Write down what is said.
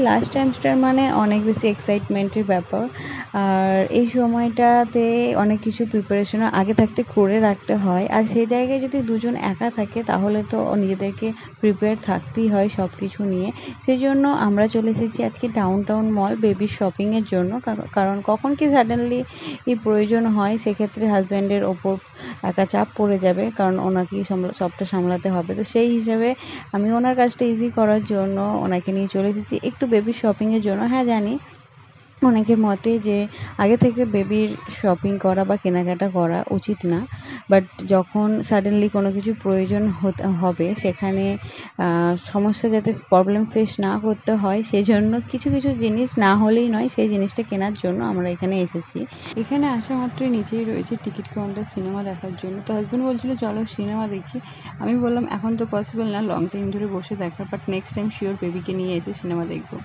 Last টাইমস্টার মানে অনেক বেশি এক্সাইটমেন্টের ব্যাপার। আর এই সময়টাতে অনেক কিছু প্রিপারেশনও আগে থাকতে করে রাখতে হয়। আর সেই জায়গায় যদি দুজন একা থাকে তাহলে তো নিজেদেরকে প্রিপেয়ার থাকতেই হয় সব কিছু নিয়ে। সেই জন্য আমরা চলে এসেছি আজকে ডাউনটাউন মল বেবির শপিংয়ের জন্য। কারণ কখন কি সাডেনলি প্রয়োজন হয় সেক্ষেত্রে হাজব্যান্ডের ওপর একা চাপ পড়ে যাবে, কারণ ওনাকেই সবটা সামলাতে হবে। তো সেই হিসাবে আমি ওনার কাজটা ইজি করার জন্য ওনাকে নিয়ে চলে এসেছি একটু বেবির শপিংয়ের জন্য। হ্যাঁ, জানি অনেকের মতে যে আগে থেকে বেবির শপিং করা বা কেনাকাটা করা উচিত না, বাট যখন সাডেনলি কোনো কিছু প্রয়োজন হবে সেখানে সমস্যা যাতে প্রবলেম ফেস না করতে হয় সেই জন্য কিছু কিছু জিনিস না হলেই নয় সেই জিনিসটা কেনার জন্য আমরা এখানে এসেছি। এখানে আসা মাত্রই নিচেই রয়েছে টিকিট কাউন্টার সিনেমা দেখার জন্য। তো হাজব্যান্ড বলছিল চলো সিনেমা দেখি। আমি বললাম এখন তো পসিবল না লং টাইম ধরে বসে দেখার, বাট নেক্সট টাইম শিওর বেবিকে নিয়ে এসে সিনেমা দেখবো।